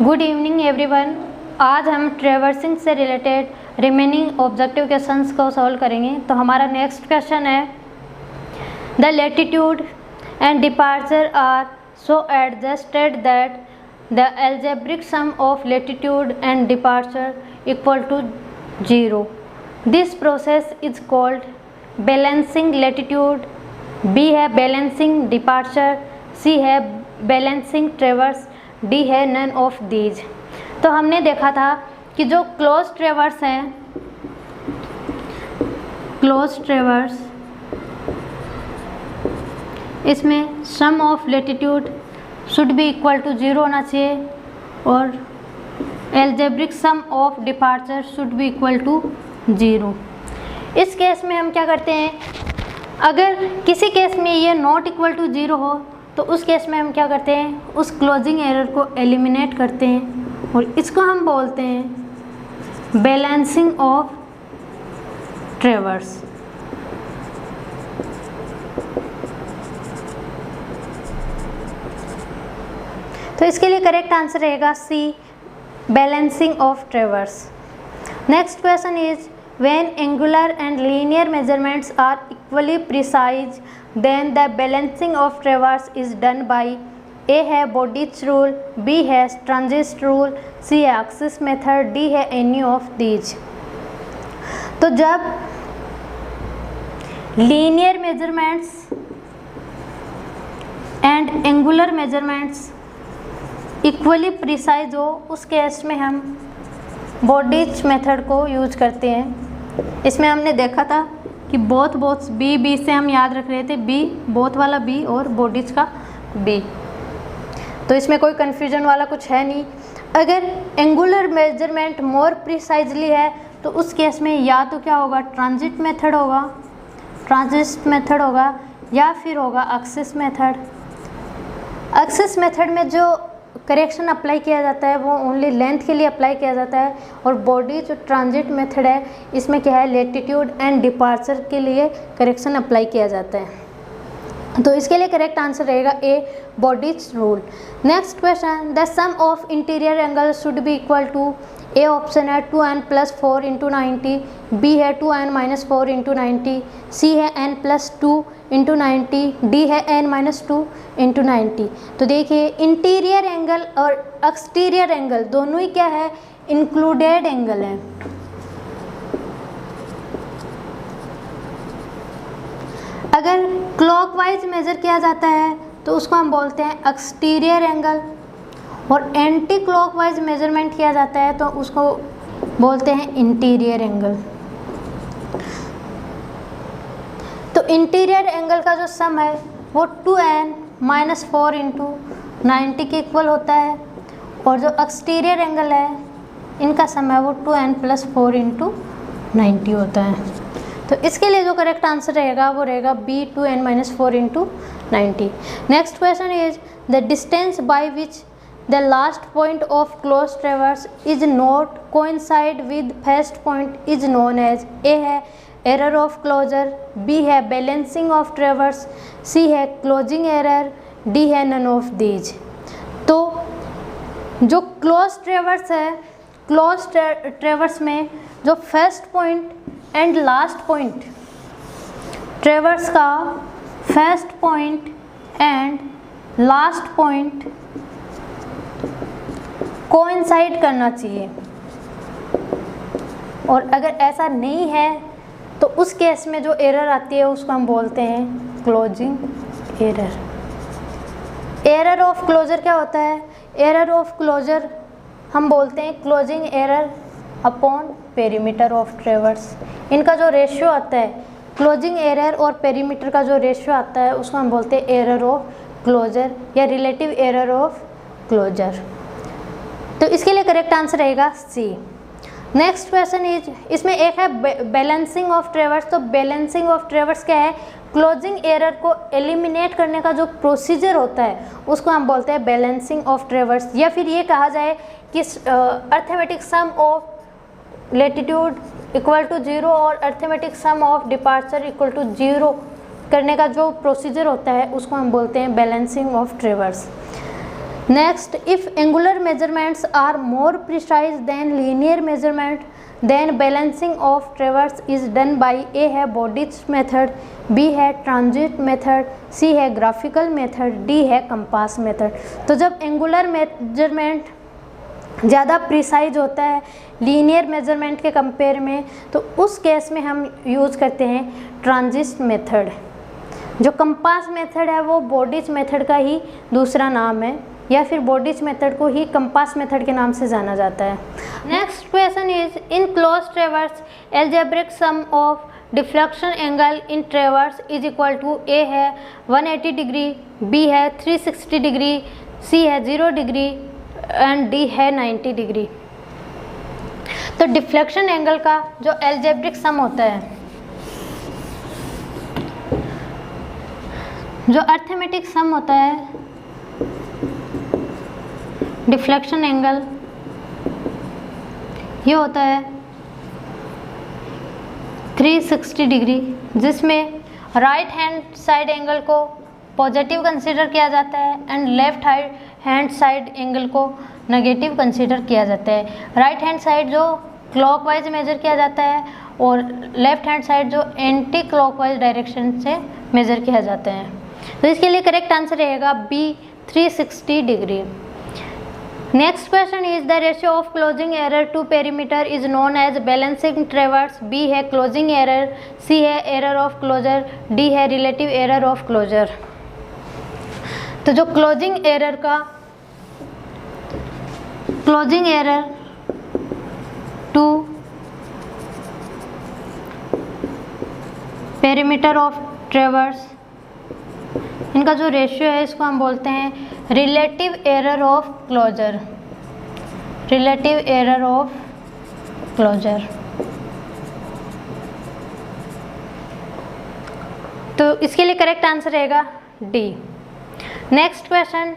Good evening everyone. आज हम traversing से रिलेटेड रिमेनिंग ऑब्जेक्टिव क्वेश्चंस को सॉल्व करेंगे। तो हमारा नेक्स्ट क्वेश्चन है, the latitude and departure are so adjusted that the algebraic sum of latitude and departure equal to 0। This process is called balancing latitude, B है balancing departure, C है balancing traverse, D है none of these. तो हमने देखा था कि जो close ट्रेवर्स हैं, क्लोज ट्रेवर्स, इसमें sum of latitude should be equal to 0 होना चाहिए और algebraic sum of departure should be equal to 0। इस केस में हम क्या करते हैं, अगर किसी केस में ये नॉट इक्वल टू 0 हो तो उस केस में हम क्या करते हैं, उस क्लोजिंग एरर को एलिमिनेट करते हैं और इसको हम बोलते हैं बैलेंसिंग ऑफ ट्रेवर्स। तो इसके लिए करेक्ट आंसर रहेगा C, balancing of traverse. Next question is, when angular and linear measurements are equally precise, then the balancing of traverse is done by A है Bodich's rule, B है Strange's rule, C है Axis method, D है any of these। तो जब linear measurements and angular measurements equally precise हो, उस case में हम Bodich's मेथड को यूज करते हैं। इसमें हमने देखा था कि बोथ बी से हम याद रख रहे थे, बी बोथ वाला बी और बॉडीज का बी, तो इसमें कोई कन्फ्यूजन वाला कुछ है नहीं। अगर एंगुलर मेजरमेंट मोर प्रिसाइजली है तो उस केस में या तो क्या होगा, ट्रांजिट मेथड होगा या फिर होगा एक्सिस मेथड। एक्सिस मेथड में जो करेक्शन अप्लाई किया जाता है वो ओनली लेंथ के लिए अप्लाई किया जाता है और बॉडी जो ट्रांजिट मेथड है इसमें क्या है, लैटिट्यूड एंड डिपार्चर के लिए करेक्शन अप्लाई किया जाता है। तो इसके लिए करेक्ट आंसर रहेगा A, Bowditch's rule. Next question, the sum of interior angle should be equal to, A option है 2n + 4 × 90, बी है 2n - 4 × 90, सी है n + 2 × 90, डी है n - 2 × 90। तो देखिए इंटीरियर एंगल और एक्सटीरियर एंगल दोनों ही क्या है, इंक्लूडेड एंगल है। अगर क्लॉकवाइज मेजर किया जाता है तो उसको हम बोलते हैं एक्सटीरियर एंगल और एंटी क्लॉकवाइज मेजरमेंट किया जाता है तो उसको बोलते हैं इंटीरियर एंगल। तो इंटीरियर एंगल का जो सम है वो 2n - 4 × 90 के इक्वल होता है और जो एक्सटीरियर एंगल है इनका सम है वो 2n + 4 × 90 होता है। तो इसके लिए जो करेक्ट आंसर रहेगा वो रहेगा B, 2n - 4 × 90। Next question is, the distance by which the last point of closed traverse is not coincide with first point is known as, A है error of closure, B है balancing of traverse, C है closing error, D है none of these। तो जो closed traverse है, closed traverse में जो first point and last point, traverse का first point and last point coincide करना चाहिए और अगर ऐसा नहीं है तो उस केस में जो एरर आती है उसको हम बोलते हैं closing error. Error of closure क्या होता है, एरर ऑफ क्लोजर हम बोलते हैं closing error upon perimeter of traverse. इनका जो रेशियो आता है, क्लोजिंग एरर और पेरीमीटर का जो रेशियो आता है उसको हम बोलते हैं एरर ऑफ क्लोजर या रिलेटिव एरर ऑफ क्लोजर। तो इसके लिए करेक्ट आंसर रहेगा सी। नेक्स्ट क्वेश्चन इज, इसमें एक है बैलेंसिंग ऑफ ट्रेवर्स। तो बैलेंसिंग ऑफ ट्रेवर्स क्या है, क्लोजिंग एरर को एलिमिनेट करने का जो प्रोसीजर होता है उसको हम बोलते हैं बैलेंसिंग ऑफ ट्रेवर्स, या फिर ये कहा जाए कि arithmetic sum of latitude equal to 0 और arithmetic sum of departure equal to 0 करने का जो प्रोसीजर होता है उसको हम बोलते हैं balancing of traverse. Next, if angular measurements are more precise than linear measurement then balancing of traverse is done by A है बॉडीज मेथड, बी है ट्रांजिट मेथड, सी है ग्राफिकल मेथड, डी है कंपास मेथड। तो जब angular measurement ज़्यादा precise होता है linear measurement के कंपेयर में, तो उस केस में हम यूज़ करते हैं ट्रांजिट मेथड। जो कंपास मेथड है वो बॉडीज मेथड का ही दूसरा नाम है, या फिर बॉडीज मेथड को ही कंपास मेथड के नाम से जाना जाता है। Next question is, in close traverse algebraic sum of deflection angle in traverse is equal to, A है 180 डिग्री, बी है 360 डिग्री, सी है 0 डिग्री एंड डी है 90 डिग्री। तो डिफ्लेक्शन एंगल का जो एल्जेब्रिक सम होता है, जो अर्थमेटिक सम होता है डिफ्लेक्शन एंगल, ये होता है 360 डिग्री, जिसमें राइट हैंड साइड एंगल को पॉजिटिव कंसीडर किया जाता है and left hand side angle को नेगेटिव कंसीडर किया जाता है। राइट हैंड साइड जो क्लॉकवाइज मेजर किया जाता है और लेफ्ट हैंड साइड जो एंटी क्लॉकवाइज डायरेक्शन से मेजर किया जाता है। तो इसके लिए करेक्ट आंसर रहेगा B 360 degree. Next question is, the ratio of closing error to perimeter is known as balancing ट्रेवर्स, B है क्लोजिंग एरर, सी है एरर ऑफ क्लोजर, डी है रिलेटिव एरर ऑफ क्लोजर। तो जो closing error to perimeter of traverse, इनका जो ratio है इसको हम बोलते हैं relative error of closure, relative error of closure. तो इसके लिए करेक्ट आंसर रहेगा D. Next question,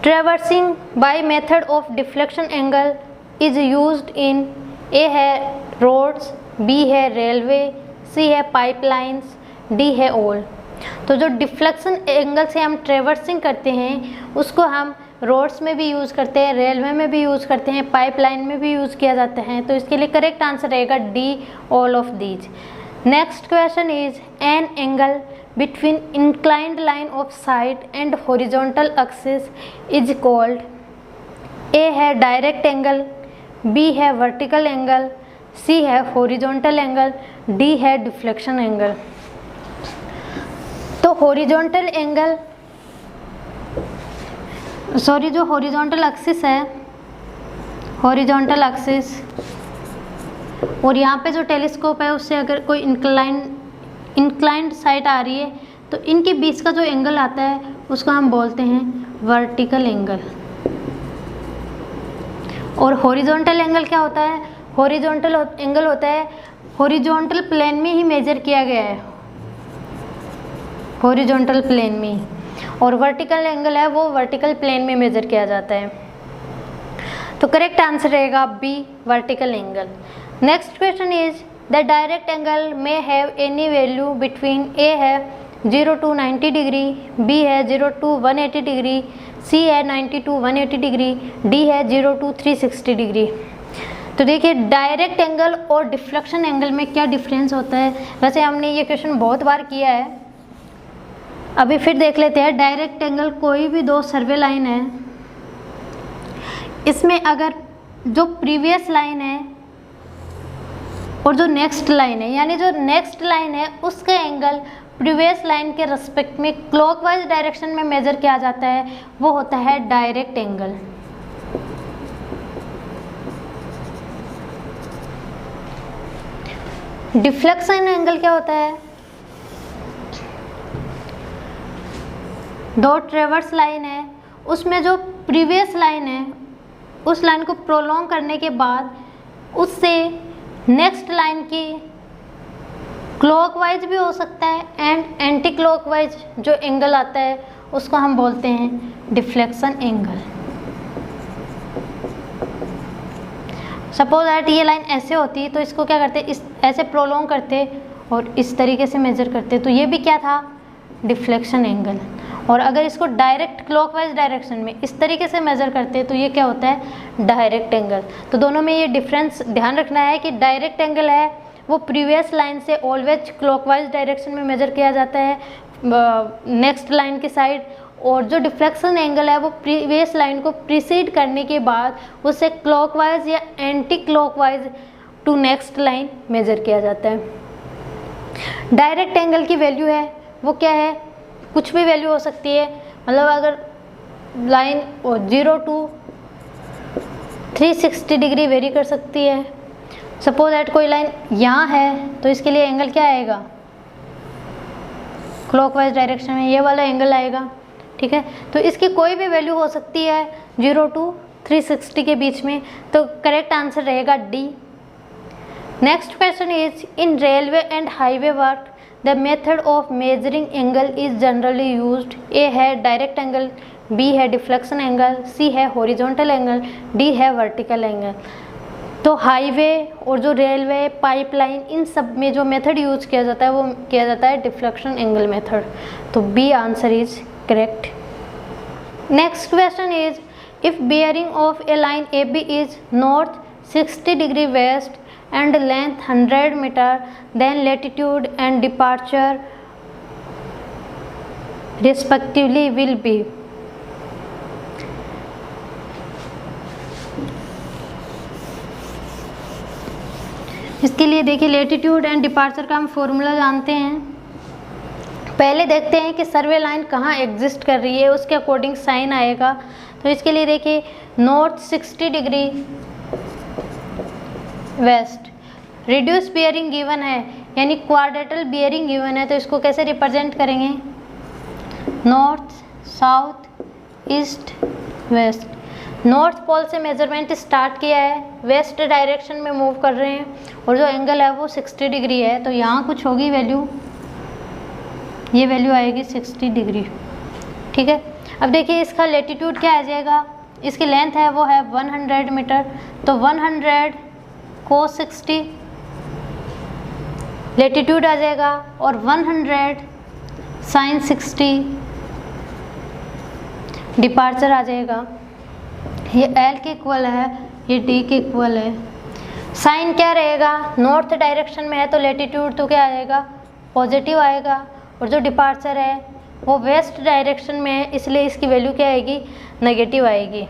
traversing by method of deflection angle is used in, A है रोड्स, बी है रेलवे, सी है पाइपलाइंस, डी है ओल। तो जो डिफ्लेक्शन एंगल से हम ट्रेवर्सिंग करते हैं उसको हम रोड्स में भी यूज़ करते हैं, रेलवे में भी यूज़ करते हैं, पाइपलाइन में भी यूज़ किया जाता है। तो इसके लिए करेक्ट आंसर रहेगा D, all of these. Next question is, an angle between inclined line of sight and horizontal axis is called, A है direct angle, B है vertical angle, C है horizontal angle, D है deflection angle। तो horizontal angle, sorry, जो horizontal axis है, horizontal axis, और यहाँ पे जो टेलीस्कोप है उससे अगर कोई इंक्लाइंड साइड आ रही है तो इनके बीच का जो एंगल आता है उसको हम बोलते हैं वर्टिकल एंगल। और हॉरिजॉन्टल एंगल क्या होता है? हॉरिजॉन्टल एंगल होता है हॉरिजॉन्टल प्लेन में ही मेजर किया गया है, हॉरिजॉन्टल प्लेन में ही, और वर्टिकल एंगल है वो वर्टिकल प्लेन में मेजर किया जाता है। तो करेक्ट आंसर रहेगा B, vertical angle. Next question is, the direct angle may have any value between, A है 0 to 90 डिग्री, बी है 0 to 180 डिग्री, सी है 90 to 180 डिग्री, डी है 0 to 360 डिग्री। तो देखिए डायरेक्ट एंगल और डिफ्लेक्शन एंगल में क्या डिफरेंस होता है। वैसे हमने ये क्वेश्चन बहुत बार किया है, अभी फिर देख लेते हैं। डायरेक्ट एंगल कोई भी दो सर्वे लाइन है, इसमें अगर जो प्रीवियस लाइन है और जो नेक्स्ट लाइन है, यानी जो नेक्स्ट लाइन है उसका एंगल प्रीवियस लाइन के रिस्पेक्ट में क्लॉकवाइज डायरेक्शन में मेजर किया जाता है, वो होता है डायरेक्ट एंगल। डिफ्लेक्शन एंगल क्या होता है? दो ट्रेवर्स लाइन है, उसमें जो प्रीवियस लाइन है उस लाइन को प्रोलॉन्ग करने के बाद उससे नेक्स्ट लाइन की क्लॉकवाइज भी हो सकता है एंड एंटी क्लॉकवाइज जो एंगल आता है उसको हम बोलते हैं डिफ्लेक्शन एंगल। सपोज दैट ये लाइन ऐसे होती तो इसको क्या करते, इस ऐसे प्रोलॉन्ग करते और इस तरीके से मेजर करते, तो ये भी क्या था, डिफ्लेक्शन एंगल। और अगर इसको डायरेक्ट क्लॉकवाइज डायरेक्शन में इस तरीके से मेज़र करते हैं तो ये क्या होता है, डायरेक्ट एंगल। तो दोनों में ये डिफरेंस ध्यान रखना है कि डायरेक्ट एंगल है वो प्रीवियस लाइन से ऑलवेज क्लॉकवाइज डायरेक्शन में मेज़र किया जाता है नेक्स्ट लाइन की साइड, और जो डिफ्लेक्शन एंगल है वो प्रीवियस लाइन को प्रीसीड करने के बाद उसे क्लॉकवाइज या anti clockwise to next line measure किया जाता है। डायरेक्ट एंगल की वैल्यू है वो क्या है, कुछ भी वैल्यू हो सकती है, मतलब अगर लाइन 0 to 360 डिग्री वेरी कर सकती है। सपोज दैट कोई लाइन यहाँ है तो इसके लिए एंगल क्या आएगा, क्लॉकवाइज डायरेक्शन में ये वाला एंगल आएगा, ठीक है। तो इसकी कोई भी वैल्यू हो सकती है 0 to 360 के बीच में, तो करेक्ट आंसर रहेगा D. Next question is in railway and highway work the method of measuring angle is generally used. A है डायरेक्ट एंगल, बी है डिफ्लेक्शन एंगल, सी है हॉरिजॉन्टल एंगल, डी है वर्टिकल एंगल। तो highway और जो railway pipeline इन सब में जो मेथड यूज किया जाता है वो किया जाता है डिफ्लेक्शन एंगल मेथड। तो B answer is correct. Next question is if bearing of a line A B is north 60 degree west and length 100 meter, then latitude and departure respectively will be। इसके लिए देखिए latitude and departure का हम formula जानते हैं। पहले देखते हैं कि सर्वे लाइन कहाँ एग्जिस्ट कर रही है, उसके अकॉर्डिंग साइन आएगा। तो इसके लिए देखिए north 60 degree waste, reduce bearing given है यानी क्वाड्रेटल बियरिंग गिवन है, तो इसको कैसे रिप्रेजेंट करेंगे, north south east west. North pole से मेजरमेंट स्टार्ट किया है, वेस्ट डायरेक्शन में मूव कर रहे हैं और जो एंगल है वो 60 डिग्री है, तो यहाँ कुछ होगी वैल्यू, ये वैल्यू आएगी 60 डिग्री, ठीक है। अब देखिए इसका लेटीट्यूड क्या आ जाएगा, इसकी लेंथ है वो है 100 मीटर, तो 100 cos 60 लेटीट्यूड आ जाएगा और 100 sin 60 डिपार्चर आ जाएगा। ये L के इक्वल है, ये D के इक्वल है। साइन क्या रहेगा, नॉर्थ डायरेक्शन में है तो लेटीट्यूड तो क्या आएगा, पॉजिटिव आएगा, और जो डिपार्चर है वो वेस्ट डायरेक्शन में है इसलिए इसकी वैल्यू क्या आएगी, नेगेटिव आएगी।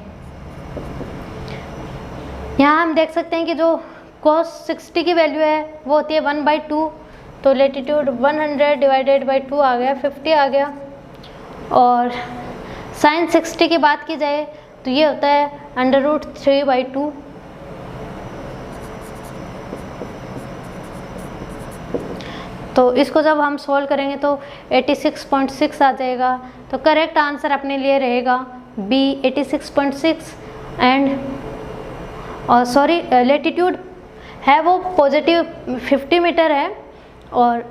यहाँ हम देख सकते हैं कि जो cos 60 की वैल्यू है वो होती है 1/2, तो लेटीट्यूड 100 डिवाइडेड बाई 2 आ गया, 50 आ गया। और sin 60 की बात की जाए तो ये होता है √3/2। तो इसको जब हम सोल्व करेंगे तो 86.6 आ जाएगा। तो करेक्ट आंसर अपने लिए रहेगा बी 86.6। एंड सॉरी लेटीट्यूड है वो पॉजिटिव 50 मीटर है और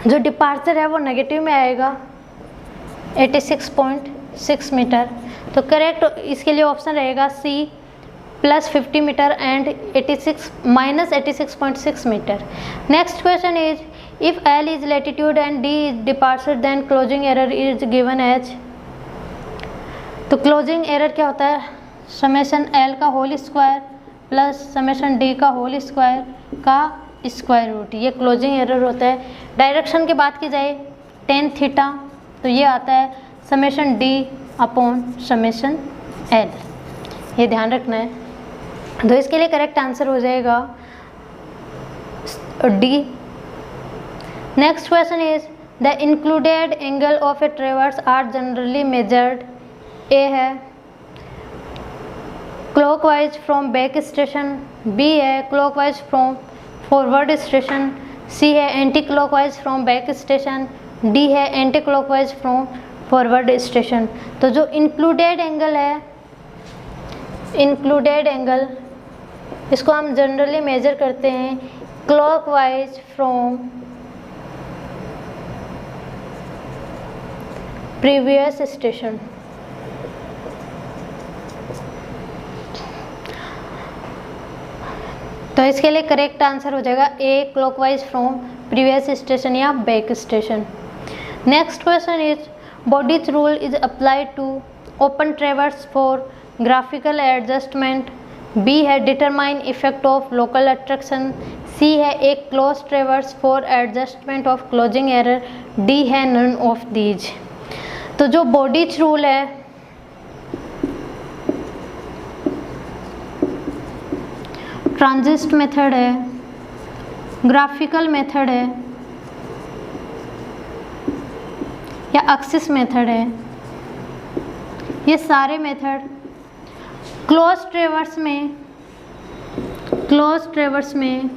जो डिपार्चर है वो नेगेटिव में आएगा 86.6 मीटर। तो करेक्ट इसके लिए ऑप्शन रहेगा C +50 metre and 86 metre. Next question is if L is latitude and D is departure then closing error is given as. तो क्लोजिंग एरर क्या होता है, समेशन L का whole square plus summation D का whole square का square root, ये closing error होता है। डायरेक्शन की बात की जाए tan थीटा तो ये आता है summation D upon summation L, ये ध्यान रखना है। तो इसके लिए करेक्ट आंसर हो जाएगा D। Next question is the included angle of a traverse are generally measured. A है clockwise from back station, B है clockwise from forward station, C है anti clockwise from back station, D है anti clockwise from forward station. तो जो included angle है, included angle इसको हम generally major करते हैं क्लॉकवाइज फ्रॉम प्रीवियस स्टेशन। तो इसके लिए करेक्ट आंसर हो जाएगा ए क्लॉकवाइज फ्रॉम प्रीवियस स्टेशन या back station. Next question is Body's rule is applied to open traverse for graphical adjustment. B है determine effect of local attraction. C है एक closed traverse for adjustment of closing error. D है none of these. तो जो Body's rule है ट्रांजिस्ट method है, graphical method है या एक्सिस मेथड है, ये सारे मेथड क्लोज ट्रेवर्स में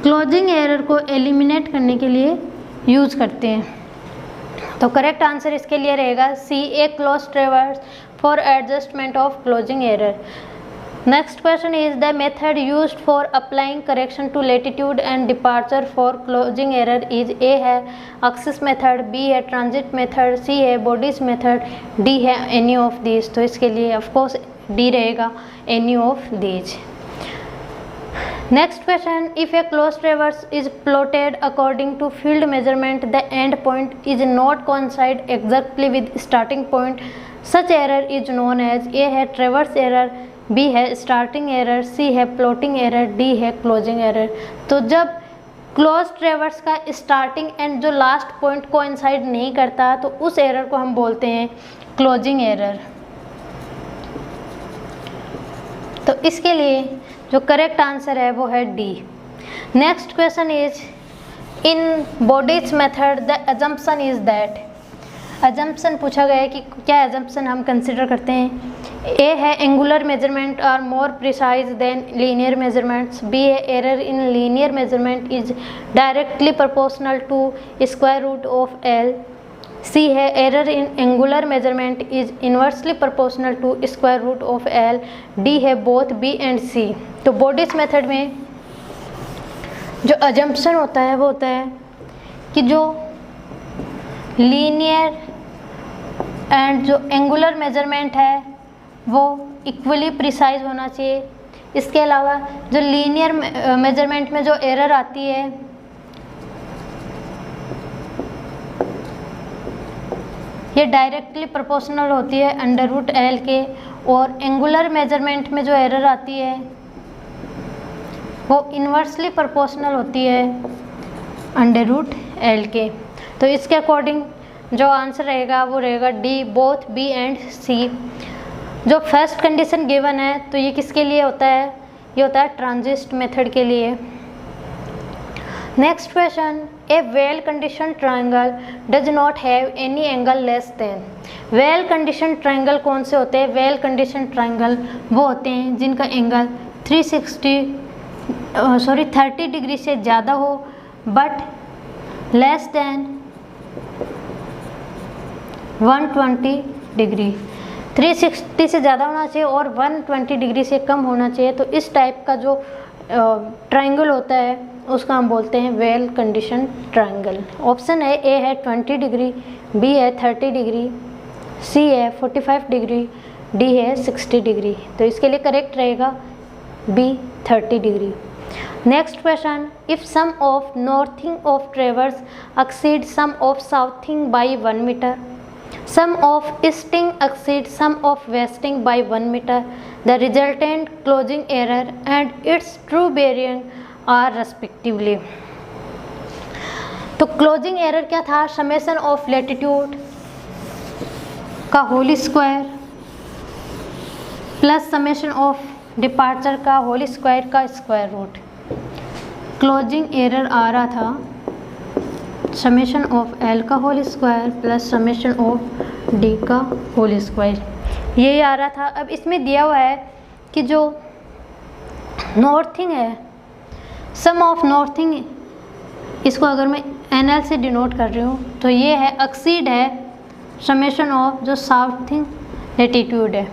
क्लोजिंग एरर को एलिमिनेट करने के लिए यूज़ करते हैं। तो करेक्ट आंसर इसके लिए रहेगा C, a close traverse for adjustment of closing error. Next question is the method used for applying correction to latitude and departure for closing error is A है एक्सिस मेथड, बी है transit method, C है Bowditch's method, D है any of these. तो इसके लिए of course D रहेगा any of these. Next question, if a closed traverse is plotted according to field measurement, the end point is not coincide exactly with starting point. Such error is known as A है traverse error, B है starting error, C है plotting error, D है closing error। तो जब closed traverse का starting and जो last point coincide नहीं करता तो उस error को हम बोलते हैं closing error। तो इसके लिए जो करेक्ट आंसर है वो है D. Next question is in bodies method the assumption is that. Assumption पूछा गया है कि क्या अजम्पशन हम कंसिडर करते हैं। ए है angular measurement are more precise than linear measurements, B है error in linear measurement is directly proportional to square root of L, C है error in angular measurement is inversely proportional to square root of L, D है both B and C. तो Bowditch's method में जो assumption होता है वो होता है कि जो लीनियर एंड जो एंगुलर मेजरमेंट है वो इक्वली प्रिसाइज होना चाहिए। इसके अलावा जो लीनियर मेजरमेंट में जो एरर आती है ये डायरेक्टली प्रोपोर्शनल होती है अंडर रूट एल के, और एंगुलर मेजरमेंट में जो एरर आती है वो इन्वर्सली प्रोपोर्शनल होती है अंडर रूट एल के। तो इसके अकॉर्डिंग जो आंसर रहेगा वो रहेगा डी, बोथ बी एंड सी। जो फर्स्ट कंडीशन गिवन है तो ये किसके लिए होता है, ये होता है ट्रांजिस्ट मेथड के लिए। Next question, A well condition triangle does not have any angle less than. Well condition triangle कौन से होते हैं? वेल कंडीशन ट्राइंगल वो होते हैं जिनका एंगल 30 डिग्री से ज़्यादा हो बट लेस देन 120 डिग्री। 360 से ज़्यादा होना चाहिए और 120 डिग्री से कम होना चाहिए। तो इस टाइप का जो ट्राइंगल होता है उसका हम बोलते हैं वेल कंडीशन ट्राइंगल। ऑप्शन है ए है 20 डिग्री, बी है 30 डिग्री, सी है 45 डिग्री, डी है 60 डिग्री। तो इसके लिए करेक्ट रहेगा B 30 degree. Next question, if sum of northing of traverse exceed sum of southing by 1 metre, sum of easting exceed sum of westing by 1 metre, the resultant closing error and its true variant are respectively. तो closing error क्या था? Summation of latitude का whole square plus summation of departure का whole square का square root. Closing error आ रहा था summation of L का whole square plus summation of D का होल स्क्वायर, ये आ रहा था। अब इसमें दिया हुआ है कि जो नॉर्थिंग है, सम ऑफ नॉर्थिंग, इसको अगर मैं एन एल से डिनोट कर रही हूँ तो ये है एक्सीड है समेशन ऑफ जो साउथिंग लेटीट्यूड है।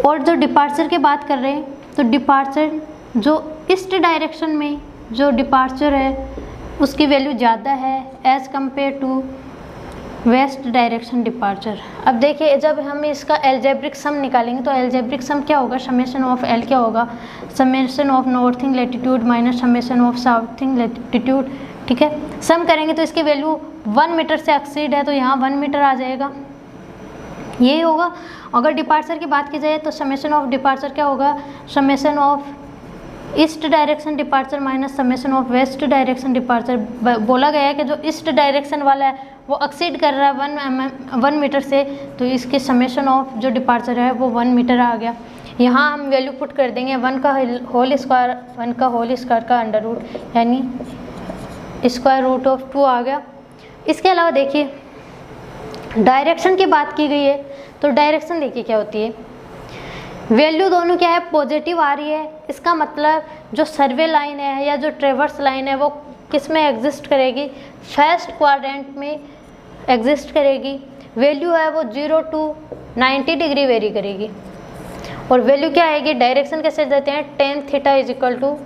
और जो डिपार्चर की बात कर रहे हैं तो डिपार्चर जो ईस्ट डायरेक्शन में जो डिपार्चर है उसकी वैल्यू ज़्यादा है as compare to west direction departure. अब देखिए जब हम इसका एल्जेब्रिक सम निकालेंगे तो एल्जेब्रिक सम क्या होगा, समेशन ऑफ एल क्या होगा, summation of northing latitude minus summation of southing latitude. ठीक है, सम करेंगे तो इसकी वैल्यू 1 मीटर से एक्सीड है तो यहाँ 1 मीटर आ जाएगा, यही होगा। अगर डिपार्चर की बात की जाए तो समेशन ऑफ डिपार्चर क्या होगा, summation of east direction departure minus summation of waste direction departure. बोला गया है कि जो ईस्ट डायरेक्शन वाला है वो एक्सीड कर रहा है 1 मीटर से, तो इसके समेशन ऑफ जो डिपार्चर है वो 1 मीटर आ गया। यहाँ हम वैल्यू पुट कर देंगे 1 का होल स्क्वायर का अंडर रूट, यानी स्क्वायर रूट ऑफ 2 आ गया। इसके अलावा देखिए डायरेक्शन की बात की गई है तो डायरेक्शन देखिए क्या होती है, वैल्यू दोनों क्या है, पॉजिटिव आ रही है। इसका मतलब जो सर्वे लाइन है या जो ट्रेवर्स लाइन है वो किस में एग्जिस्ट करेगी, फर्स्ट क्वाड्रेंट में एग्जिस्ट करेगी। वैल्यू है वो 0 to 90 डिग्री वेरी करेगी। और वैल्यू क्या आएगी, डायरेक्शन कैसे देते हैं, tan theta is equal to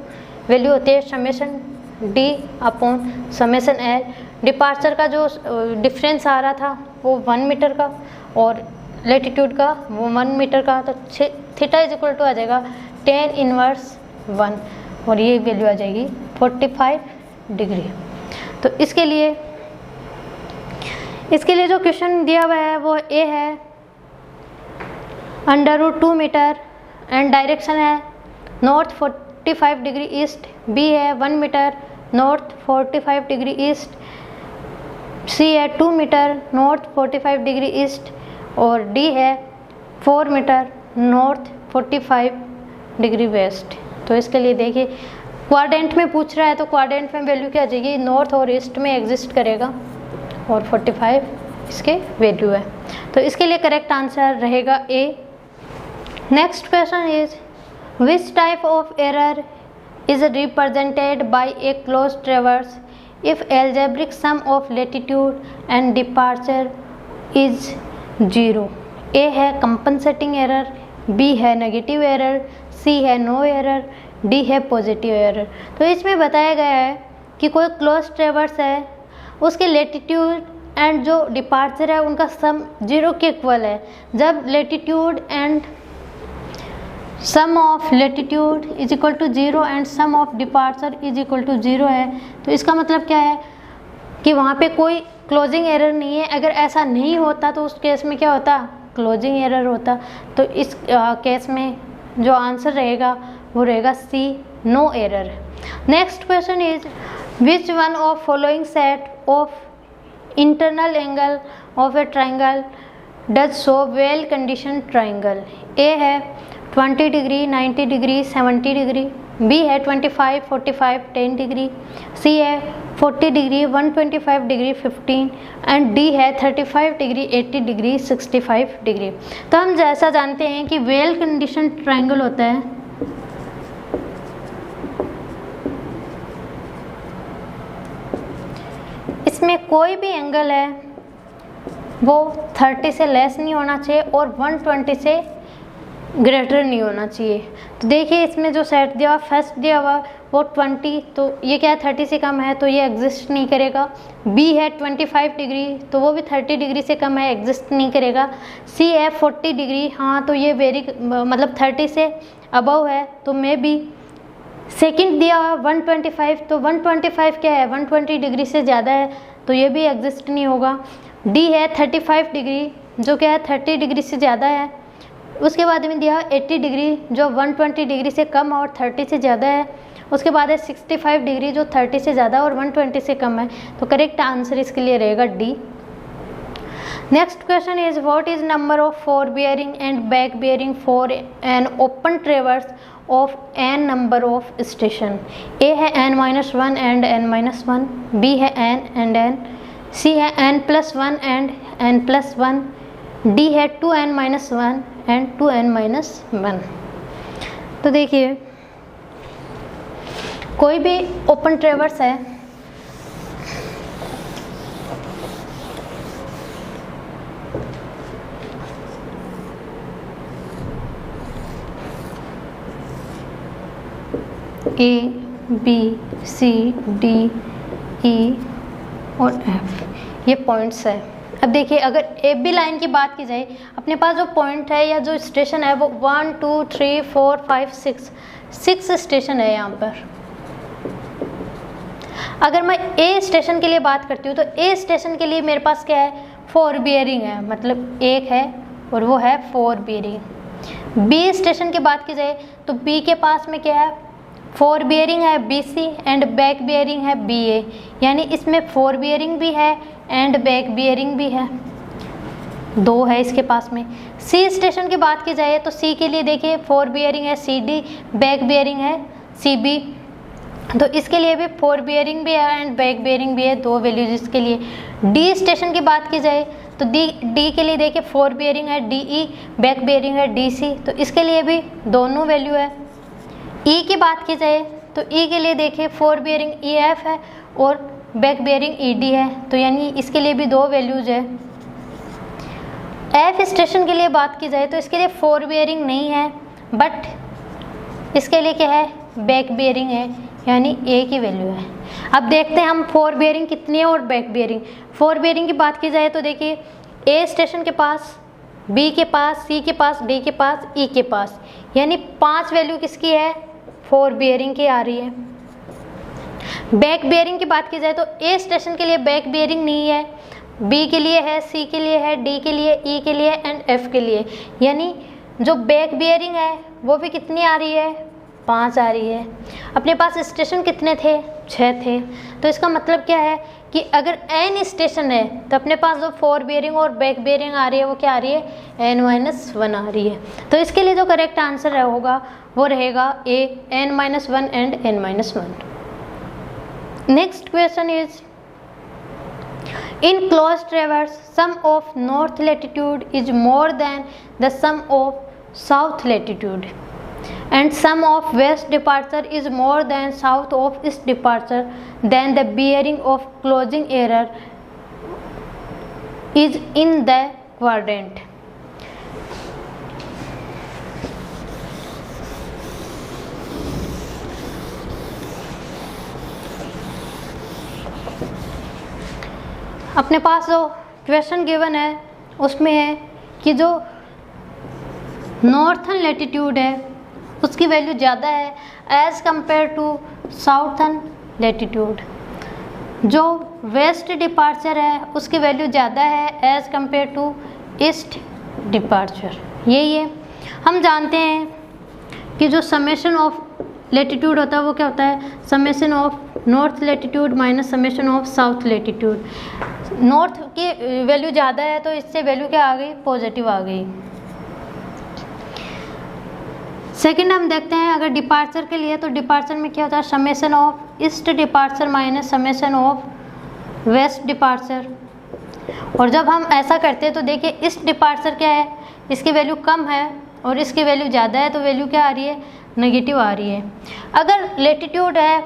value होती है summation D upon summation L. Departure का जो डिफरेंस आ रहा था वो 1 मीटर का और लैटिट्यूड का वो 1 मीटर का, तो थीटा इज इक्वल टू आ जाएगा 10 इनवर्स 1 और ये वैल्यू आ जाएगी 45 डिग्री। तो इसके लिए जो क्वेश्चन दिया हुआ है वो ए है under root 2 metre and direction है नॉर्थ 45 डिग्री ईस्ट, बी है 1 metre north 45 degree east, C है 2 मीटर नॉर्थ 45 डिग्री ईस्ट और डी है 4 मीटर नॉर्थ 45 डिग्री वेस्ट। तो इसके लिए देखिए क्वाड्रेंट में पूछ रहा है तो क्वाड्रेंट में वैल्यू क्या आ जाएगी, नॉर्थ और ईस्ट में एग्जिस्ट करेगा और 45 इसके वैल्यू है। तो इसके लिए करेक्ट आंसर रहेगा A. Next question is which type of error is represented by a close traverse if algebraic sum of latitude and departure is 0। A है कंपनसेटिंग एरर, बी है नेगेटिव एरर, सी है no error, D है positive error. तो इसमें बताया गया है कि कोई क्लोज ट्रेवर्स है, उसके लैटिट्यूड एंड जो डिपार्चर है उनका सम 0 के इक्वल है। जब latitude and sum of latitude is equal to 0 and sum of departure is equal to 0 है, तो इसका मतलब क्या है कि वहाँ पे कोई क्लोजिंग एरर नहीं है। अगर ऐसा नहीं होता तो उस केस में क्या होता, क्लोजिंग एरर होता। तो इस केस में जो आंसर रहेगा वो रहेगा C, no error. Next question is which one of following set of internal angle of a triangle does show well condition triangle. A है 20 डिग्री 90 डिग्री 70 डिग्री, बी है 25 45 10 डिग्री, सी है 40 डिग्री 125 डिग्री 15 एंड डी है 35 degree 80 degree 65 degree. तो हम जैसा जानते हैं कि वेल कंडीशन ट्राइंगल होता है इसमें कोई भी एंगल है वो 30 से लेस नहीं होना चाहिए और 120 से ग्रेटर नहीं होना चाहिए। तो देखिए इसमें जो सेट दिया हुआ फर्स्ट दिया हुआ वो 20, तो ये क्या है 30 से कम है तो ये एग्जिस्ट नहीं करेगा। बी है 25 डिग्री तो वो भी 30 डिग्री से कम है, एग्जिस्ट नहीं करेगा। सी है 40 डिग्री, हाँ तो ये वेरी मतलब 30 से अबव है तो मे बी। सेकंड दिया हुआ 125, तो 125 क्या है 120 डिग्री से ज़्यादा है तो ये भी एग्जिस्ट नहीं होगा। डी है 35 डिग्री जो क्या है 30 डिग्री से ज़्यादा है। उसके बाद में दिया 80 डिग्री जो 120 डिग्री से कम और 30 से ज़्यादा है। उसके बाद है 65 डिग्री जो 30 से ज़्यादा और 120 से कम है। तो करेक्ट आंसर इसके लिए रहेगा D. Next question is what is number of fore bearing and back bearing for an open traverse of an number of station. A है n-1 एंड n-1, बी है n एंड n, सी है n+1 and n+1, D है 2n-1 and 2n-1। तो देखिए कोई भी open ट्रेवर्स है A B C D E और एफ ये पॉइंट्स है। अब देखिए, अगर ए बी लाइन की बात की जाए, अपने पास जो पॉइंट है या जो स्टेशन है वो 1 2 3 4 5 6 स्टेशन है यहाँ पर। अगर मैं ए स्टेशन के लिए बात करती हूँ तो ए स्टेशन के लिए मेरे पास क्या है, 4 बियरिंग है, मतलब एक है और वो है 4 बियरिंग। बी स्टेशन की बात की जाए तो बी के पास में क्या है, 4 बियरिंग है BC एंड बैक बियरिंग है BA, यानी इसमें 4 बियरिंग भी है एंड बैक बियरिंग भी है, 2 है इसके पास में। सी स्टेशन की बात की जाए तो सी के लिए देखिए 4 बियरिंग है CD, बैक बियरिंग है CB, तो इसके लिए भी 4 बियरिंग भी है एंड बैक बियरिंग भी है, 2 वैल्यूज इसके लिए। डी स्टेशन की बात की जाए तो डी के लिए देखिए 4 बियरिंग है DE, बैक बियरिंग है DC, तो इसके लिए भी दोनों वैल्यू है। ई की बात की जाए तो ई के लिए देखिए 4 बियरिंग EF है और बैक बियरिंग ED है, तो यानी इसके लिए भी 2 वैल्यूज है। एफ स्टेशन के लिए बात की जाए तो इसके लिए 4 बियरिंग नहीं है, बट इसके लिए क्या है, बैक बियरिंग है, यानी ए की वैल्यू है। अब देखते हैं हम 4 बियरिंग कितनी है और बैक बियरिंग। 4 बियरिंग की बात की जाए तो देखिए ए स्टेशन के पास, बी के पास, सी के पास, डी के पास, ई के पास, यानी 5 वैल्यू किसकी है, 4 बियरिंग की आ रही है। बैक बियरिंग की बात की जाए तो ए स्टेशन के लिए बैक बियरिंग नहीं है, बी के लिए है, सी के लिए है, डी के लिए, ई के लिए एंड एफ के लिए, यानी जो बैक बियरिंग है वो भी कितनी आ रही है, 5 आ रही है। अपने पास स्टेशन कितने थे, 6 थे, तो इसका मतलब क्या है कि अगर n स्टेशन है तो अपने पास जो 4 बियरिंग और बैक बियरिंग आ रही है वो क्या आ रही है, n-1 आ रही है। तो इसके लिए जो करेक्ट आंसर होगा वो रहेगा A, n-1 and n-1। Next question is, in close traverse sum of north latitude is more than the sum of south latitude and sum of west departure is more than south of east departure, then the bearing of closing error is in the quadrant. अपने पास जो question given है उसमें है कि जो northern latitude है उसकी value ज़्यादा है as compare to southern latitude, जो वेस्ट डिपार्चर है उसकी वैल्यू ज़्यादा है as compare to east departure. यही है, हम जानते हैं कि जो समेशन ऑफ लैटिट्यूड होता है वो क्या होता है, summation of north latitude minus summation of south latitude. North की वैल्यू ज़्यादा है तो इससे वैल्यू क्या आ गई, पॉजिटिव आ गई। सेकंड हम देखते हैं अगर डिपार्चर के लिए, तो डिपार्चर में क्या होता है, summation of east departure minus summation of west departure. और जब हम ऐसा करते हैं तो देखिए ईस्ट डिपार्चर क्या है, इसकी वैल्यू कम है और इसकी वैल्यू ज़्यादा है, तो वैल्यू क्या आ रही है, नेगेटिव आ रही है। अगर लैटिट्यूड है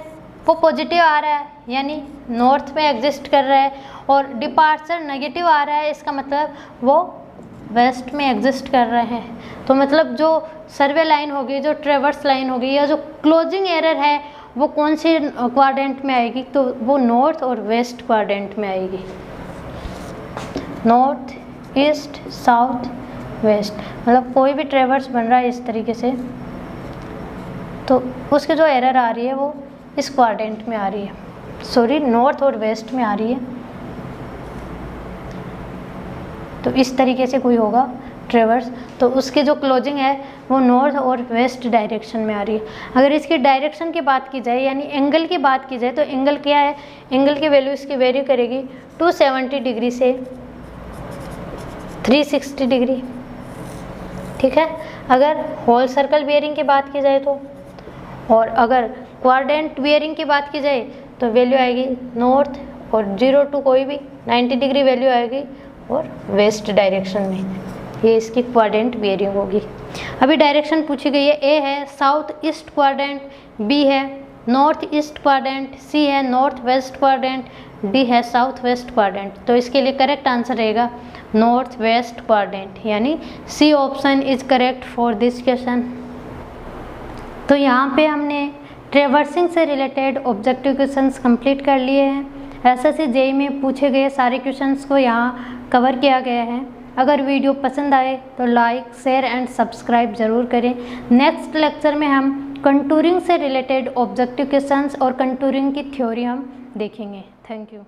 वो पॉजिटिव आ रहा है यानी नॉर्थ में एग्जिस्ट कर रहा है और डिपार्चर नेगेटिव आ रहा है, इसका मतलब वो वेस्ट में एग्जिस्ट कर रहे हैं। तो मतलब जो सर्वे लाइन होगी, जो ट्रेवर्स लाइन होगी या जो क्लोजिंग एरर है वो कौन सी क्वाड्रेंट में आएगी, तो वो नॉर्थ और वेस्ट क्वाड्रेंट में आएगी, नॉर्थ ईस्ट साउथ वेस्ट। मतलब कोई भी ट्रेवर्स बन रहा है इस तरीके से तो उसकी जो एरर आ रही है वो इस क्वाड्रेंट में आ रही है, सॉरी नॉर्थ और वेस्ट में आ रही है। तो इस तरीके से कोई होगा ट्रेवर्स, तो उसकी जो क्लोजिंग है वो नॉर्थ और वेस्ट डायरेक्शन में आ रही है। अगर इसकी डायरेक्शन की बात की जाए यानी एंगल की बात की जाए तो एंगल क्या है, एंगल की वैल्यू इसकी वेरी करेगी 270 डिग्री से 360 डिग्री, ठीक है। अगर होल सर्कल बियरिंग की बात की जाए तो, और अगर क्वाड्रेंट बियरिंग की बात की जाए तो वैल्यू आएगी नॉर्थ और 0 टू कोई भी 90 डिग्री वैल्यू आएगी और वेस्ट डायरेक्शन में, ये इसकी क्वाड्रेंट बियरिंग होगी। अभी डायरेक्शन पूछी गई है, ए है साउथ ईस्ट क्वाड्रेंट, बी है नॉर्थ ईस्ट क्वाड्रेंट, सी है नॉर्थ वेस्ट क्वाड्रेंट, डी है साउथ वेस्ट क्वाड्रेंट। तो इसके लिए करेक्ट आंसर रहेगा नॉर्थ वेस्ट क्वाड्रेंट, यानी C option is correct for this question. तो यहाँ पे हमने ट्रेवर्सिंग से रिलेटेड ऑब्जेक्टिव क्वेश्चंस कंप्लीट कर लिए हैं। एसएससी जेईई में पूछे गए सारे क्वेश्चंस को यहाँ कवर किया गया है। अगर वीडियो पसंद आए तो लाइक, शेयर एंड सब्सक्राइब ज़रूर करें। नेक्स्ट लेक्चर में हम कंटूरिंग से रिलेटेड ऑब्जेक्टिव क्वेश्चंस और कंटूरिंग की थ्योरी हम देखेंगे। Thank you.